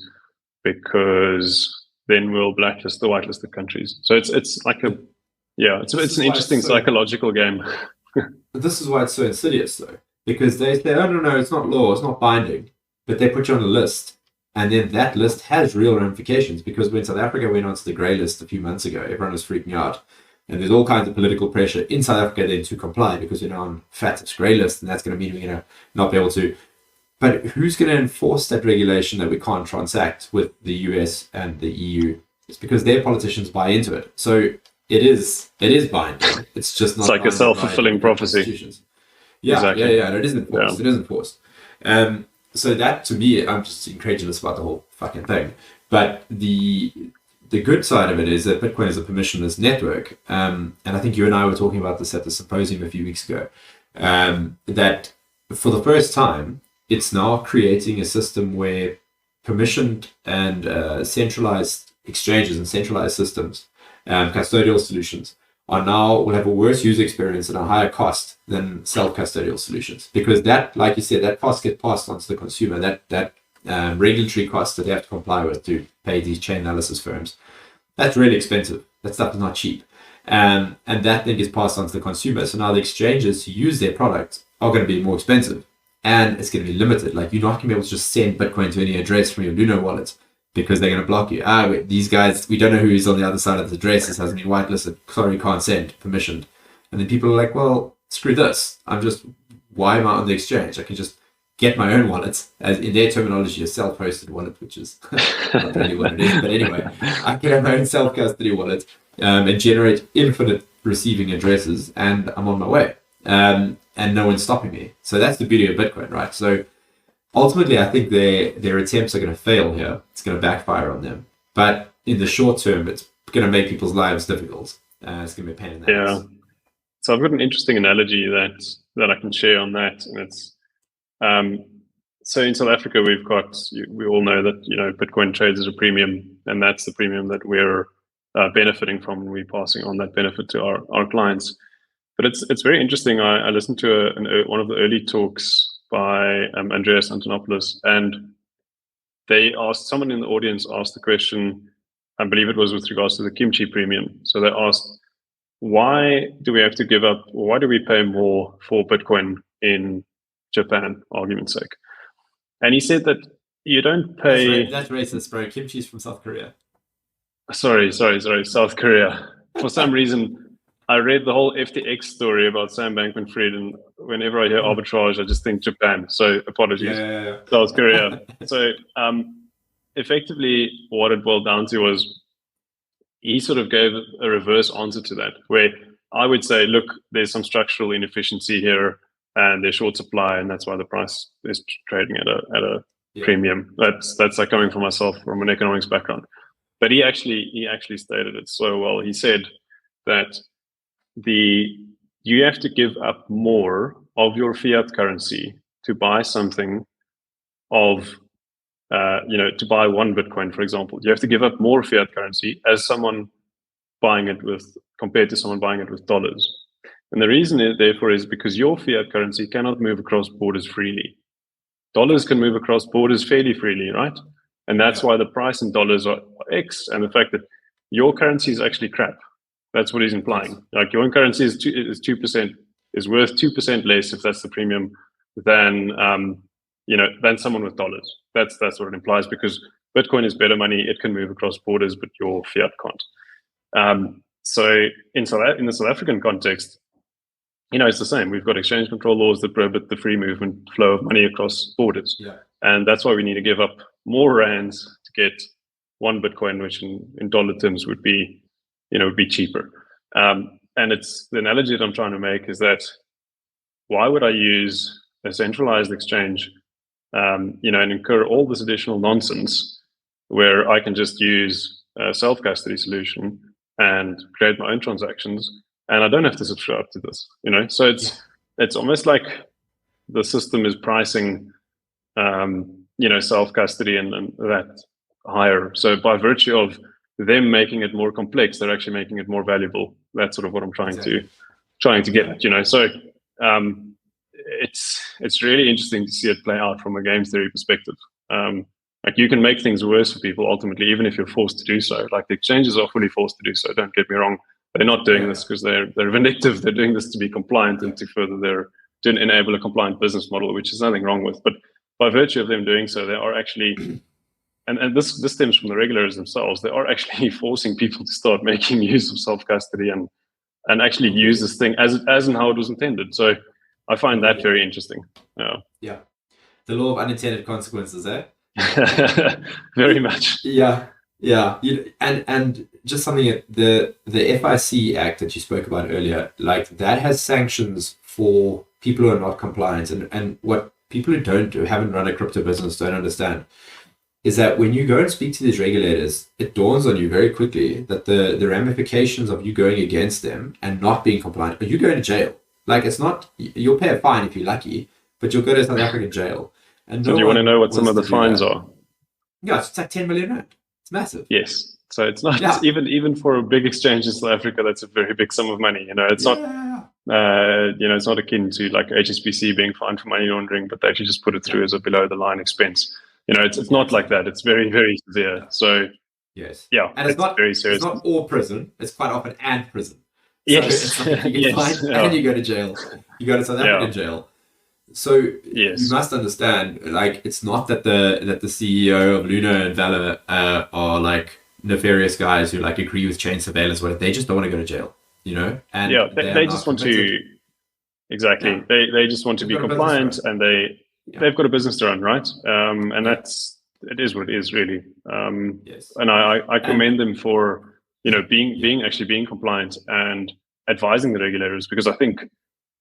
because then we'll blacklist the whitelisted countries. So it's like it's an interesting psychological game. But this is why it's so insidious, though, because they say, oh, no, it's not law, it's not binding, but they put you on a list, and then that list has real ramifications, because when South Africa went onto the grey list a few months ago, everyone was freaking out, and there's all kinds of political pressure in South Africa then to comply, because you're now on FATF's grey list, and that's going to mean we're going to not be able to. But who's going to enforce that regulation that we can't transact with the US and the EU? It's because their politicians buy into it. So it is binding. It's just not. It's like a self-fulfilling prophecy. Yeah, exactly. yeah, and it isn't enforced. It isn't enforced. so that to me, I'm just incredulous about the whole fucking thing. But the good side of it is that Bitcoin is a permissionless network, and I think you and I were talking about this at the symposium a few weeks ago. That for the first time, it's now creating a system where permissioned and centralized exchanges and centralized systems, custodial solutions, will have a worse user experience and a higher cost than self-custodial solutions, because that, like you said, that cost gets passed on to the consumer. That regulatory costs that they have to comply with to pay these chain analysis firms, that's really expensive. That stuff is not cheap. And that thing is passed on to the consumer. So now the exchanges to use their product are going to be more expensive, and it's going to be limited. Like, you're not going to be able to just send Bitcoin to any address from your Luno wallet, because they're going to block you. These guys, we don't know who's on the other side of the address. This hasn't been whitelisted. Sorry, can't send, permissioned. And then people are like, well, screw this. Why am I on the exchange? I can just get my own wallet, as in their terminology, a self-hosted wallet, which is not really what it is. But anyway, I can have my own self-custody wallet and generate infinite receiving addresses, and I'm on my way. And no one's stopping me. So that's the beauty of Bitcoin, right? So ultimately, I think their attempts are going to fail here. It's going to backfire on them. But in the short term, it's going to make people's lives difficult. It's going to be a pain in the ass. So I've got an interesting analogy that I can share on that, and it's so in South Africa we all know that Bitcoin trades at a premium, and that's the premium that we're benefiting from, and we're passing on that benefit to our clients. But it's very interesting. I listened to one of the early talks by Andreas Antonopoulos, and someone in the audience asked the question, I believe it was with regards to the kimchi premium. So they asked, why do we have to give up, or why do we pay more for Bitcoin in Japan, argument's sake? And he said that you don't pay... That's racist, bro. Kimchi's from South Korea. Sorry, South Korea. For some reason, I read the whole FTX story about Sam Bankman-Fried, and whenever I hear arbitrage, I just think Japan. So apologies, South Korea. So effectively, what it boiled down to was he sort of gave a reverse answer to that, where I would say, look, there's some structural inefficiency here, and there's short supply, and that's why the price is trading at a premium. That's like coming from myself from an economics background. But he actually stated it so well. He said that you have to give up more of your fiat currency to buy something of to buy one Bitcoin, for example. You have to give up more fiat currency as someone buying it compared to someone buying it with dollars. And the reason therefore is because your fiat currency cannot move across borders freely. Dollars can move across borders fairly freely, right? And that's why the price in dollars are X, and the fact that your currency is actually crap. That's what he's implying. Like, your own currency is 2%, is worth 2% less, if that's the premium, than someone with dollars. That's what it implies, because Bitcoin is better money. It can move across borders, but your fiat can't. So in the South African context, it's the same. We've got exchange control laws that prohibit the free movement flow of money across borders. Yeah. And that's why we need to give up more rands to get one Bitcoin, which in dollar terms would be cheaper. And it's the analogy that I'm trying to make is that why would I use a centralized exchange, and incur all this additional nonsense where I can just use a self-custody solution and create my own transactions, and I don't have to subscribe to this, So it's almost like the system is pricing, self-custody and that higher. So by virtue of them making it more complex, they're actually making it more valuable. That's sort of what I'm trying to get at, So it's really interesting to see it play out from a game theory perspective. Like, you can make things worse for people ultimately, even if you're forced to do so. Like, the exchanges are fully forced to do so. Don't get me wrong. They're not doing this because they're vindictive. They're doing this to be compliant and to enable a compliant business model, which is nothing wrong with. But by virtue of them doing so, they are actually, and this stems from the regulators themselves, they are actually forcing people to start making use of self-custody and actually use this thing as and how it was intended. So I find that very interesting. Yeah. The law of unintended consequences, eh? Very much. Yeah. And just something that the FIC Act that you spoke about earlier, like, that has sanctions for people who are not compliant. And what people who haven't run a crypto business don't understand is that when you go and speak to these regulators, it dawns on you very quickly that the ramifications of you going against them and not being compliant, you go to jail. Like, it's not, you'll pay a fine if you're lucky, but you'll go to South African jail. And So do you want to know what some of the fines are? Yeah, it's like 10 million rand. It's massive. Yes. So it's not even for a big exchange in South Africa, that's a very big sum of money. It's not it's not akin to like HSBC being fined for money laundering, but they actually just put it through as a below the line expense. It's not like that. It's very, very severe. So yes. Yeah. And it's not very serious. It's not all prison, it's quite often and prison. Yes. So it's like you get fined and you go to jail. You go to South African jail. So you must understand, like, it's not that the CEO of Luna and Valor are like nefarious guys who like agree with chain surveillance, where they just don't want to go to jail, And they just want to they just want to be compliant, and they've got a business to run, right? And it is what it is, really. And I commend them for being compliant and advising the regulators, because I think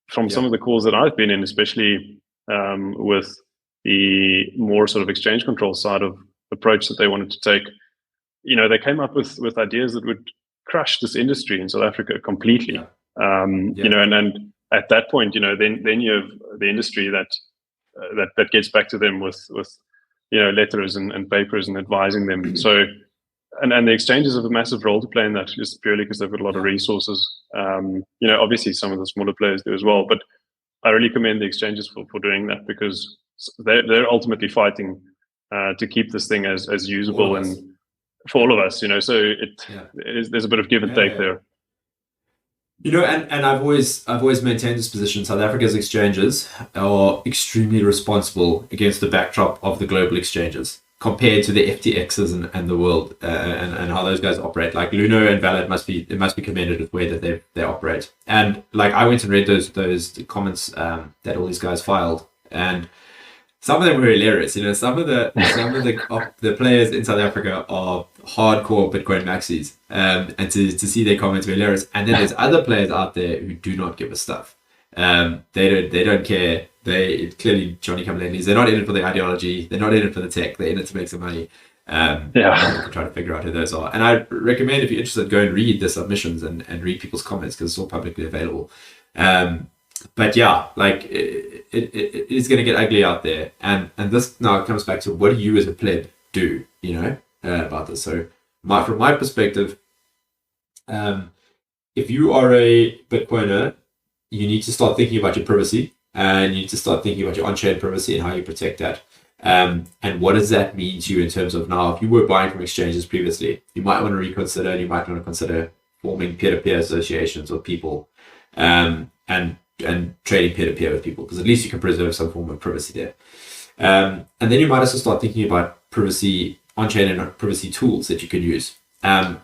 from some of the calls that I've been in, especially with the more sort of exchange control side of approach that they wanted to take, they came up with ideas that would crush this industry in South Africa completely. And at that point, then you have the industry that gets back to them with letters and papers and advising them. So, and the exchanges have a massive role to play in that, just purely because they've got a lot of resources. Obviously some of the smaller players do as well, but I really commend the exchanges for doing that, because they're ultimately fighting to keep this thing as usable and for all of us. So there's a bit of give and take there. And I've always maintained this position. South Africa's exchanges are extremely responsible against the backdrop of the global exchanges, compared to the FTXs and the world and how those guys operate. Like Luno and Valid must be commended with the way that they operate. And like, I went and read those comments that all these guys filed, and some of them were hilarious. Some of the players in South Africa are hardcore Bitcoin maxis, and to see their comments were hilarious. And then there's other players out there who do not give a stuff. They don't care. They clearly Johnny come lately. They're not in it for the ideology. They're not in it for the tech. They're in it to make some money. You can try to figure out who those are. And I recommend, if you're interested, go and read the submissions and read people's comments, because it's all publicly available. But yeah, like it is going to get ugly out there. And this now comes back to, what do you as a pleb do, about this? So from my perspective, if you are a Bitcoiner, you need to start thinking about your privacy, and you need to start thinking about your on-chain privacy and how you protect that. And what does that mean to you in terms of, now, if you were buying from exchanges previously, you might want to reconsider, and you might want to consider forming peer-to-peer associations with people, and trading peer-to-peer with people, because at least you can preserve some form of privacy there. And then you might also start thinking about privacy on-chain and privacy tools that you can use.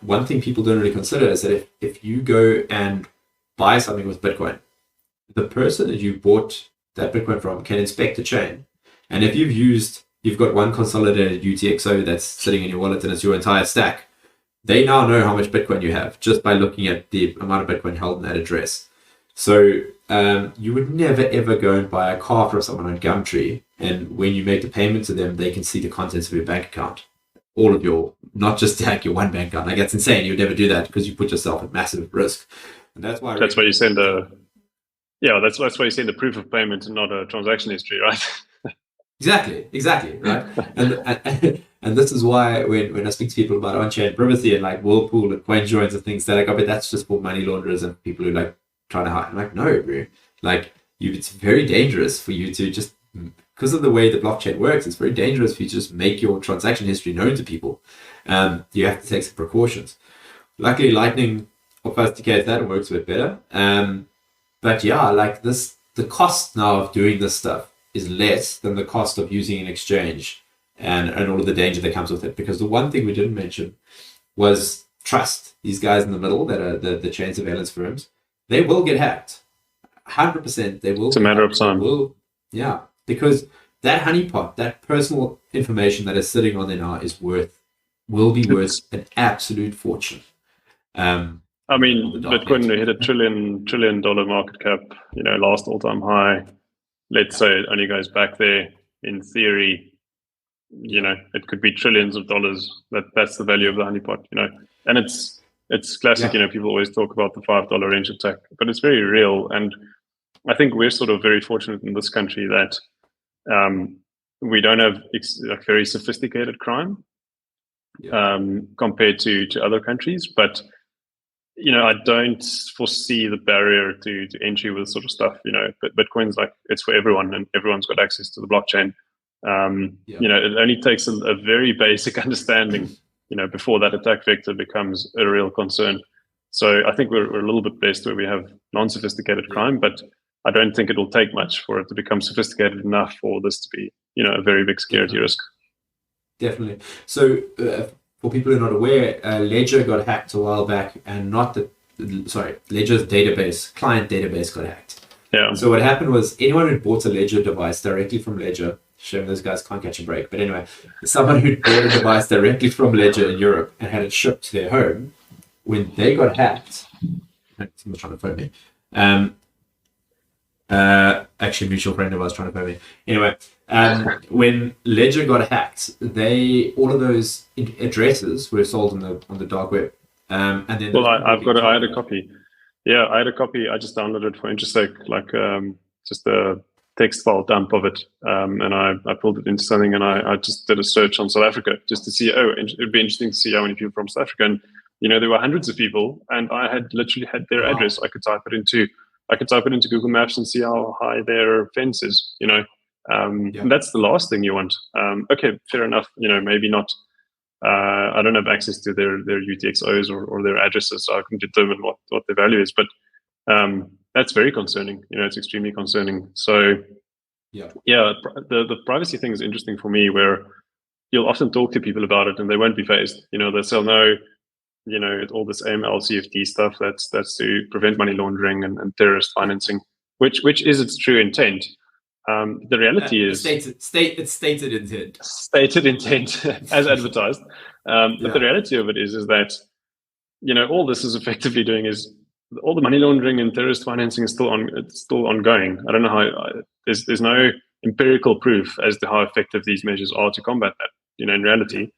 One thing people don't really consider is that if you go and buy something with Bitcoin, the person that you bought that Bitcoin from can inspect the chain. And if you've got one consolidated UTXO that's sitting in your wallet and it's your entire stack, they now know how much Bitcoin you have just by looking at the amount of Bitcoin held in that address. So you would never, ever go and buy a car from someone on Gumtree, and when you make the payment to them, they can see the contents of your bank account. All of your, not just like your one bank account. Like, that's insane. You would never do that, because you put yourself at massive risk. And that's why you send that's why you send the proof of payment and not a transaction history, right? Exactly, right? And this is why when I speak to people about on-chain privacy and like Whirlpool and CoinJoins and things, they're like, oh, but that's just for money launderers and people who like trying to hide. I'm like, no, bro. Like, it's very dangerous for you to just, because of the way the blockchain works, it's very dangerous for you to just make your transaction history known to people. You have to take some precautions. Luckily, Lightning authenticates that and works a bit better. But yeah, like the cost now of doing this stuff is less than the cost of using an exchange and all of the danger that comes with it. Because the one thing we didn't mention was trust. These guys in the middle that are the chain surveillance firms, they will get hacked. 100% they will. It's a matter of time. Because that honeypot, that personal information that is sitting on there now will be worth an absolute fortune. I mean, Bitcoin hit $1 trillion market cap, last all-time high. let's say it only goes back there, in theory, it could be trillions of dollars. That's the value of the honeypot, and it's classic. People always talk about the $5 range attack, but it's very real. And I think we're sort of very fortunate in this country that we don't have very sophisticated crime compared to other countries. But I don't foresee the barrier to entry with sort of stuff. But Bitcoin's like, it's for everyone, and everyone's got access to the blockchain. It only takes a very basic understanding, before that attack vector becomes a real concern. So I think we're a little bit blessed where we have non-sophisticated crime, but I don't think it will take much for it to become sophisticated enough for this to be, a very big security risk. Definitely. So for people who are not aware, Ledger got hacked a while back, and Ledger's client database got hacked. Yeah. So what happened was anyone who bought a Ledger device directly from Ledger, shame those guys can't catch a break, but anyway, someone who bought a device directly from Ledger in Europe and had it shipped to their home, when they got hacked, someone's trying to phone me. Actually, a mutual friend of ours trying to phone me. Anyway, when Ledger got hacked, all of those addresses were sold on the dark web. And then I had a copy. Yeah, I had a copy. I just downloaded it for interest sake, like just a text file dump of it, and I pulled it into something, and I just did a search on South Africa just to see. It'd be interesting to see how many people from South Africa. And there were hundreds of people, and I had literally had their address. I could type it into Google Maps and see how high their fence is. And that's the last thing you want. Okay, fair enough. Maybe not. I don't have access to their UTXOs or their addresses, so I can determine what their value is. But that's very concerning. It's extremely concerning. So the privacy thing is interesting for me, where you'll often talk to people about it and they won't be phased. They'll say, no, all this AML CFT stuff, that's to prevent money laundering and terrorist financing, which is its true intent. The reality is it's stated intent. Stated intent as advertised. But the reality of it is that all this is effectively doing is all the money laundering and terrorist financing is still ongoing. I don't know how there's no empirical proof as to how effective these measures are to combat that. In reality,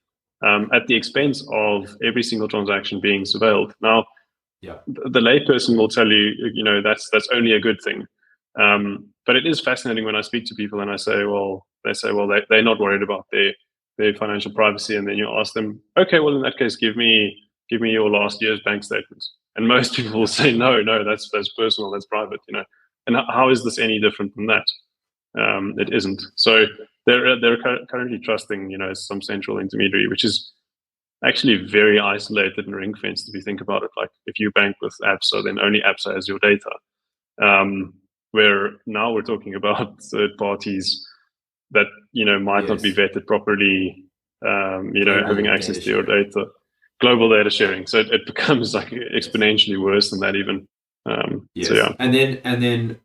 at the expense of every single transaction being surveilled. Now, the layperson will tell you, that's only a good thing. But it is fascinating when I speak to people and I say, they're not worried about their financial privacy, and then you ask them, okay, well, in that case, give me your last year's bank statements. And most people will say, no, that's personal, that's private, And how is this any different than that? It isn't. So they're currently trusting, some central intermediary, which is actually very isolated and ring fenced if you think about it. Like if you bank with ABSA, then only ABSA has your data. Where now we're talking about third parties that might not be vetted properly, having access to your data, global data sharing. So it becomes like exponentially worse than that even. So, and then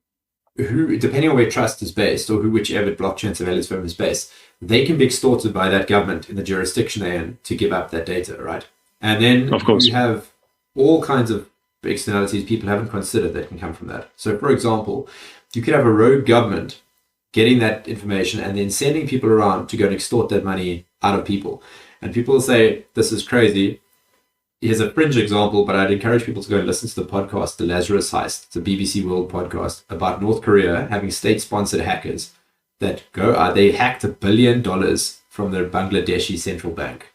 who, depending on where trust is based, or whichever blockchain surveillance firm is based, they can be extorted by that government in the jurisdiction they're in to give up that data, right? And then of course you have all kinds of externalities people haven't considered that can come from that. So, for example, you could have a rogue government getting that information and then sending people around to go and extort that money out of people. And people will say, this is crazy. Here's a fringe example, but I'd encourage people to go and listen to the podcast, The Lazarus Heist. It's a BBC World podcast about North Korea having state-sponsored hackers that they hacked $1 billion from their Bangladeshi central bank,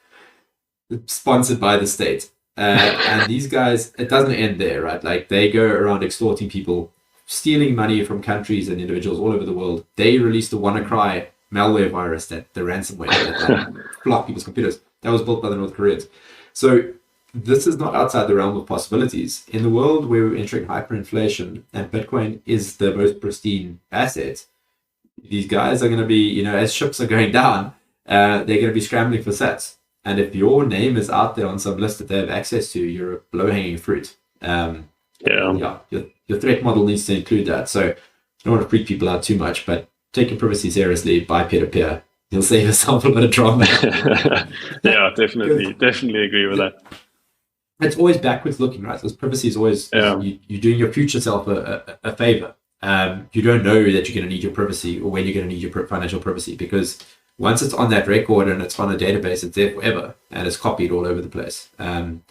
sponsored by the state. And these guys, it doesn't end there, right? Like they go around extorting people, stealing money from countries and individuals all over the world. They released the WannaCry malware virus, the ransomware that blocked people's computers. That was built by the North Koreans. So this is not outside the realm of possibilities. In the world where we're entering hyperinflation and Bitcoin is the most pristine asset, these guys are going to be, as ships are going down, they're going to be scrambling for sats. And if your name is out there on some list that they have access to, you're a low-hanging fruit. Your threat model needs to include that. So I don't want to freak people out too much, but take your privacy seriously, buy peer-to-peer. You'll save yourself a bit of drama. Yeah, definitely agree with that. It's always backwards looking, right? Because privacy is always you're doing your future self a favor. you don't know that you're going to need your privacy or when you're going to need your financial privacy, because once it's on that record and it's on a database, it's there forever and it's copied all over the place. And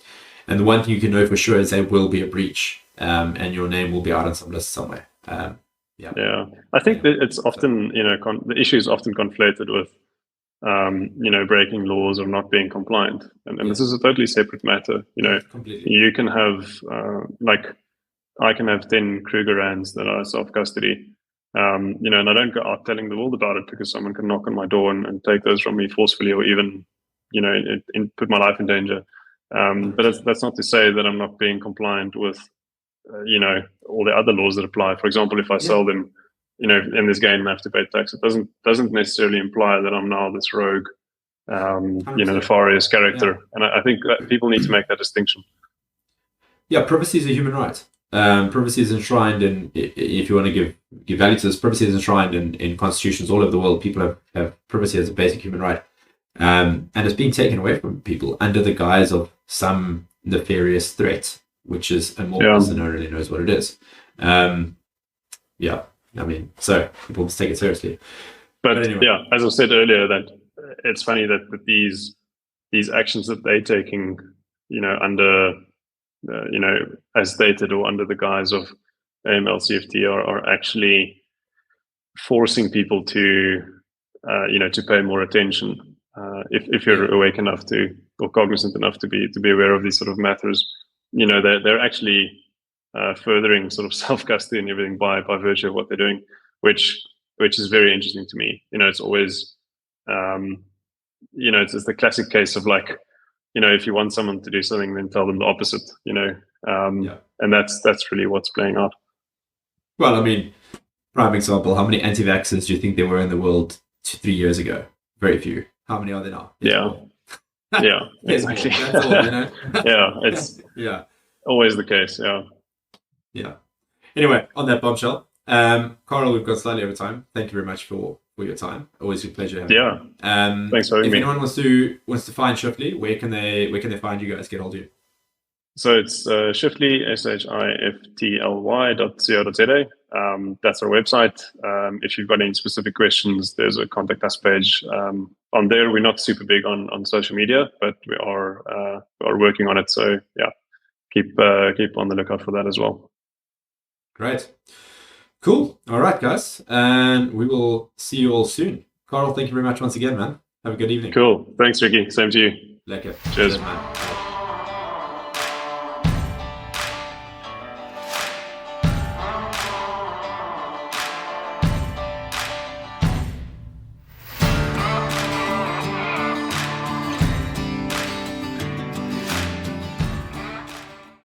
the one thing you can know for sure is there will be a breach, and your name will be out on some list somewhere. Yeah, I think that it's often, the issue is often conflated with, breaking laws or not being compliant. And this is a totally separate matter. Completely. You can have, I can have 10 Krugerrands that are self-custody, and I don't go out telling the world about it because someone can knock on my door and take those from me forcefully, or even, put my life in danger. But that's not to say that I'm not being compliant with, all the other laws that apply. For example, if I sell them, in this game, I have to pay tax. It doesn't necessarily imply that I'm now this rogue, nefarious character. Yeah. And I think that people need to make that distinction. Yeah, privacy is a human right. Privacy is enshrined in, if you want to give value to this, privacy is enshrined in constitutions all over the world. People have privacy as a basic human right. And it's being taken away from people under the guise of some nefarious threat, which is amorphous and no one really knows what it is. So people must take it seriously. But anyway. As I said earlier, that it's funny that these actions that they're taking, under, as stated or under the guise of AML CFT are actually forcing people to, to pay more attention. If you're awake enough to, or cognizant enough to be aware of these sort of matters, they're actually furthering sort of self-custody and everything by virtue of what they're doing, which is very interesting to me. It's always, it's the classic case of like, if you want someone to do something, then tell them the opposite, and that's really what's playing out. Well, I mean, prime example, how many anti-vaxxers do you think there were in the world 3 years ago? Very few. How many are there now? Yeah, exactly. That's all, it's always the case. Yeah. Anyway, on that bombshell, Carel, we've got slightly over time. Thank you very much for your time. Always a pleasure having you. Thanks for having me. If anyone wants to find Shiftly, where can they find you guys? Get hold of you. So it's Shiftly, shiftly.co.za. That's our website. If you've got any specific questions, there's a contact us page on there. We're not super big on social media, but we are working on it. So keep on the lookout for that as well. Great. Cool. All right, guys. And we will see you all soon. Carel, thank you very much once again, man. Have a good evening. Cool. Thanks, Ricky. Same to you. Lekker. Cheers. Man.